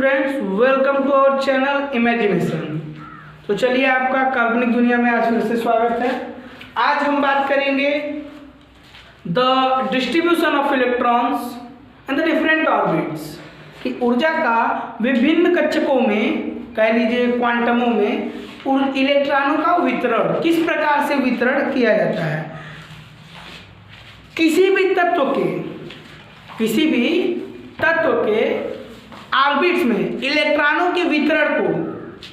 Students, welcome to our channel Imagination. तो चलिए, आपका काल्पनिक दुनिया में आज फिर से स्वागत है। आज हम बात करेंगे the distribution of electrons and the different orbits, कि ऊर्जा का विभिन्न कक्षकों में, कह लीजिए क्वांटमों में, इलेक्ट्रॉनों का वितरण किस प्रकार से वितरण किया जाता है। किसी भी तत्व के ऑर्बिट्स में इलेक्ट्रॉनों के वितरण को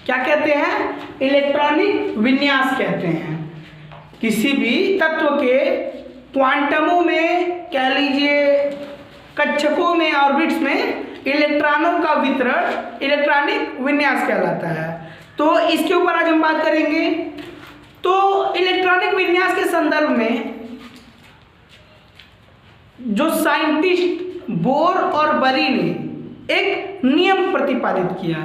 क्या कहते हैं? इलेक्ट्रॉनिक विन्यास कहते हैं। किसी भी तत्व के क्वांटमों में, कह लीजिए कक्षकों में, ऑर्बिट्स में इलेक्ट्रॉनों का वितरण इलेक्ट्रॉनिक विन्यास कहलाता है। तो इसके ऊपर आज हम बात करेंगे। तो इलेक्ट्रॉनिक विन्यास के संदर्भ में जो साइंटिस्ट बोर और बरी ने एक नियम प्रतिपादित किया,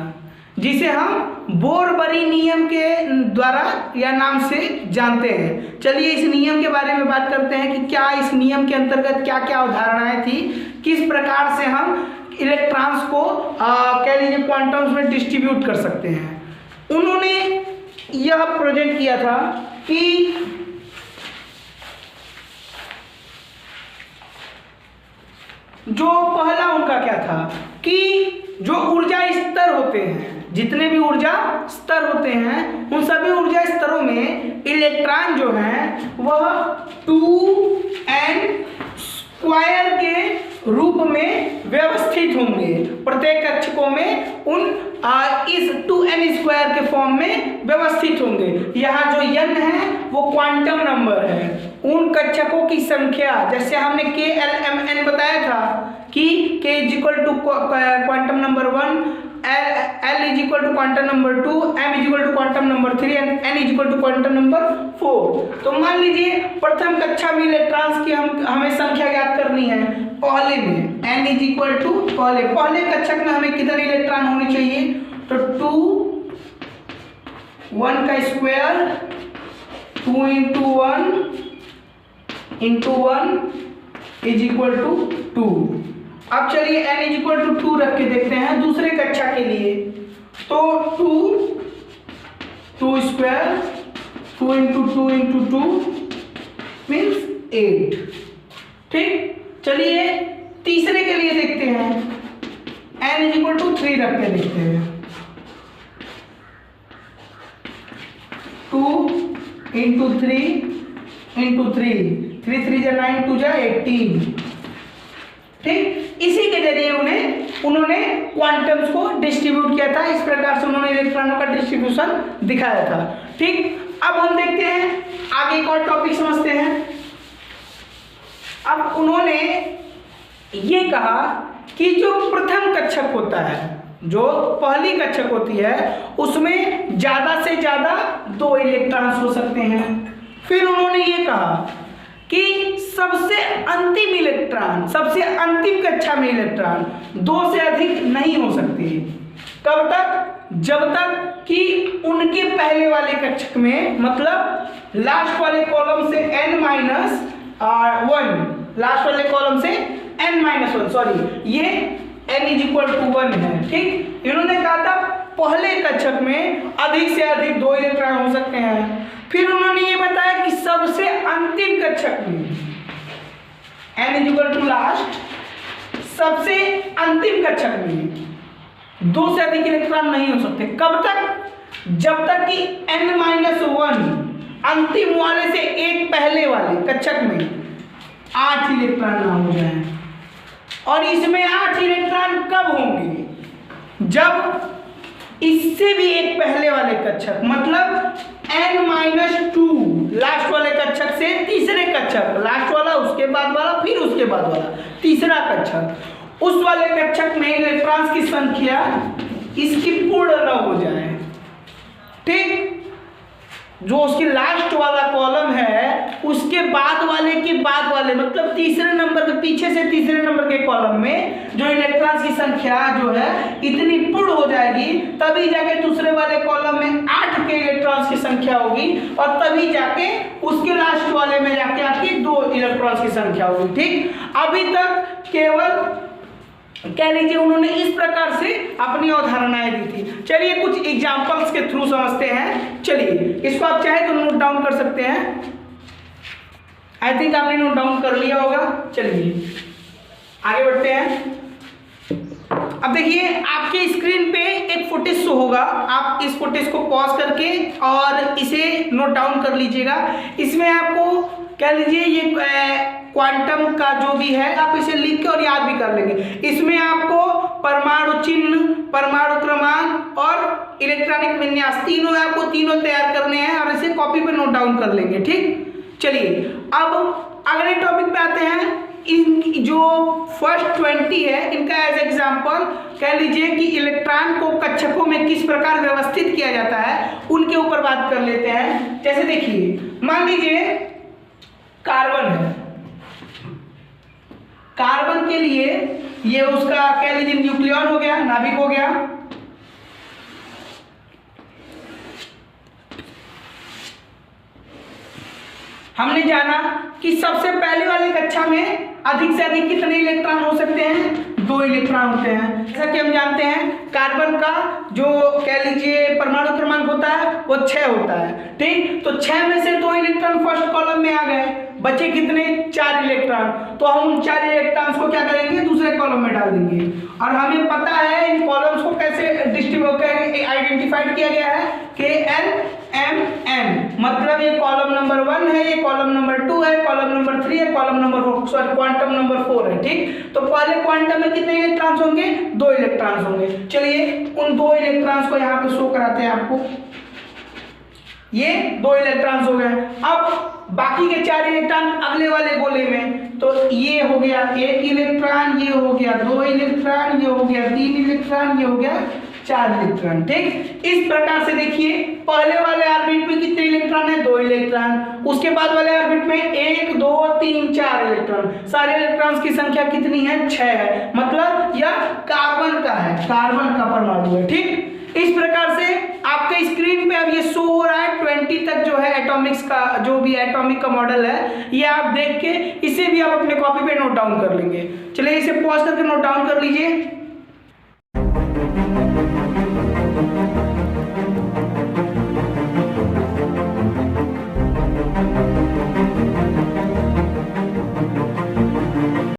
जिसे हम बोर-बरी नियम के द्वारा या नाम से जानते हैं। चलिए इस नियम के बारे में बात करते हैं कि क्या इस नियम के अंतर्गत क्या क्या अवधारणाएं थी, किस प्रकार से हम इलेक्ट्रॉन्स को कह लीजिए क्वांटम्स में डिस्ट्रीब्यूट कर सकते हैं। उन्होंने यह प्रोजेक्ट किया था कि जो पहला उनका क्या था कि जो ऊर्जा स्तर होते हैं, जितने भी ऊर्जा स्तर होते हैं, उन सभी ऊर्जा स्तरों में इलेक्ट्रॉन जो हैं वह 2n स्क्वायर के रूप में व्यवस्थित होंगे। प्रत्येक कक्षकों में इस 2n स्क्वायर के फॉर्म में व्यवस्थित होंगे। यहाँ जो n है वो क्वांटम नंबर है। उन कक्षकों की संख्या, जैसे हमने KLMN बताया था कि K is equal to quantum number 1, L is equal to quantum number 2, M is equal to quantum number 3 and N is equal to quantum number 4। तो मान लीजिए प्रथम कक्षा में इलेक्ट्रॉन्स की हमें संख्या ज्ञात करनी है। पहले में N इज इक्वल टू पहले कक्षक में हमें कितने इलेक्ट्रॉन होने चाहिए? तो 2 1 का square 2 into 1 into 1 is equal to 2। अब चलिए n इज इक्वल टू 2 रख के देखते हैं दूसरे कक्षा के लिए। तो 2 स्क्वायर 2 इंटू 2 इंटू 2 मीन्स 8। ठीक, चलिए तीसरे के लिए देखते हैं। n इज इक्वल टू 3 रख के देखते हैं। 2 इंटू 3 इंटू 3 3 जा 9 2 जा 18। ठीक, इसी के जरिए उन्होंने क्वांटम्स को डिस्ट्रीब्यूट किया था। इस प्रकार से उन्होंने इलेक्ट्रॉनों का डिस्ट्रीब्यूशन दिखाया था। ठीक, अब हम देखते हैं आगे एक और टॉपिक समझते हैं। अब उन्होंने ये कहा कि जो प्रथम कक्षक होता है, जो पहली कक्षक होती है, उसमें ज्यादा से ज्यादा 2 इलेक्ट्रॉन्स हो सकते हैं। फिर उन्होंने ये कहा कि सबसे अंतिम इलेक्ट्रॉन, सबसे अंतिम कक्षा में इलेक्ट्रॉन 2 से अधिक नहीं हो सकते। कब तक? जब तक कि उनके पहले वाले कक्षक में, मतलब लास्ट वाले कॉलम से n-1, लास्ट वाले कॉलम से n-1, सॉरी, ये n इज इक्वल टू 1 है। ठीक, इन्होंने कहा था पहले कक्षक में अधिक से अधिक 2 इलेक्ट्रॉन हो सकते हैं। फिर उन्होंने ये बताया कि सबसे अंतिम कक्षक में n is equal to last, सबसे अंतिम कक्षक में 2 से अधिक इलेक्ट्रॉन नहीं हो सकते। कब तक? जब तक कि n-1 अंतिम वाले से एक पहले वाले कक्षक में 8 इलेक्ट्रॉन ना हो जाए। और इसमें 8 इलेक्ट्रॉन कब होंगे? जब इससे भी एक पहले वाले कक्षक, मतलब n-2 लास्ट वाले कक्षक से तीसरे कक्षक, लास्ट वाला, उसके बाद वाला, फिर उसके बाद वाला, तीसरा कक्षक, उस वाले कक्षक में इलेक्ट्रॉन्स की संख्या इसकी पूर्ण न हो जाए। ठीक, जो उसकी लास्ट वाला कॉलम है उसके बाद वाले के बाद वाले, मतलब तीसरे नंबर के पीछे से तीसरे नंबर के कॉलम में जो इलेक्ट्रॉन्स की संख्या जो है इतनी पूर्ण हो जाएगी, तभी जाके दूसरे वाले कॉलम में 8 के इलेक्ट्रॉन्स की संख्या होगी, और तभी जाके उसके लास्ट वाले में जाके आपकी 2 इलेक्ट्रॉन्स की संख्या होगी। ठीक, अभी तक केवल कह लीजिए उन्होंने इस प्रकार से अपनी अवधारणाएं दी थी। चलिए कुछ एग्जाम्पल्स के थ्रू समझते हैं। चलिए इसको आप चाहे तो नोट डाउन कर सकते हैं। आई थिंक आपने नोट डाउन कर लिया होगा। चलिए आगे बढ़ते हैं। अब देखिए आपके स्क्रीन पे एक फुटेज शो होगा, आप इस फुटेज को पॉज करके और इसे नोट डाउन कर लीजिएगा। इसमें आपको कह लीजिए ये क्वांटम का जो भी है आप इसे लिख के और याद भी कर लेंगे। इसमें आपको परमाणु चिन्ह, परमाणु क्रमांक और इलेक्ट्रॉनिक विन्यास तीनों तैयार करने हैं और इसे कॉपी पे नोट डाउन कर लेंगे। ठीक, चलिए अब अगले टॉपिक पे आते हैं। इन जो फर्स्ट 20 है इनका एज एग्जाम्पल कह लीजिए कि इलेक्ट्रॉन को कक्षकों में किस प्रकार व्यवस्थित किया जाता है उनके ऊपर बात कर लेते हैं। जैसे देखिए मान लीजिए कार्बन है, कार्बन के लिए ये उसका कह लीजिए न्यूक्लियॉन हो गया, नाभिक हो गया। हमने जाना कि सबसे पहले वाली कक्षा में अधिक से अधिक कितने इलेक्ट्रॉन हो सकते हैं? 2 इलेक्ट्रॉन होते हैं। जैसा कि हम जानते हैं कार्बन का जो कह लीजिए परमाणु क्रमांक होता है वो 6 होता है। ठीक, तो 6 में से 2 इलेक्ट्रॉन फर्स्ट कॉलम में आ गए, बचे कितने? 4 इलेक्ट्रॉन। तो हम उन 4 इलेक्ट्रॉन्स को क्या करेंगे? दूसरे कॉलम में डाल देंगे। और हमें पता है इन कॉलम्स को कैसे डिस्ट्रीब्यूट आइडेंटिफाइड किया गया है, KLMN, मतलब ये कॉलम नंबर 1 है, ये कॉलम नंबर 2 है, कॉलम नंबर 3 है, column number 4 sorry quantum number 4 है। ठीक, तो पहले क्वांटम में कितने इलेक्ट्रॉन्स होंगे? 2 इलेक्ट्रॉन्स होंगे। चलिए उन 2 इलेक्ट्रॉन्स को यहाँ पे शो कराते हैं आपको। ये 2 इलेक्ट्रॉन्स हो गए। अब बाकी के 4 इलेक्ट्रॉन अगले वाले गोले में, तो ये हो गया 1 इलेक्ट्रॉन, ये हो गया 2 इलेक्ट्रॉन, ये हो गया 3 इलेक्ट्रॉन, ये हो गया 4 इलेक्ट्रॉन। ठीक, इस प्रकार से देखिए पहले वाले ऑर्बिट में कितने इलेक्ट्रॉन है? 2 इलेक्ट्रॉन। उसके बाद वाले ऑर्बिट में 1 2 3 4 इलेक्ट्रॉन। सारे इलेक्ट्रॉन्स की संख्या कितनी है? 6 है। मतलब यह कार्बन का है, कार्बन का परमाणु है। ठीक, इस प्रकार से आपके स्क्रीन पे अब ये शो हो रहा है 20 तक जो है एटॉमिक्स का जो भी एटॉमिक का मॉडल है, ये आप देख के इसे भी आप अपने कॉपी पे नोट डाउन कर लेंगे। चलिए इसे पॉज करके नोट डाउन कर लीजिए।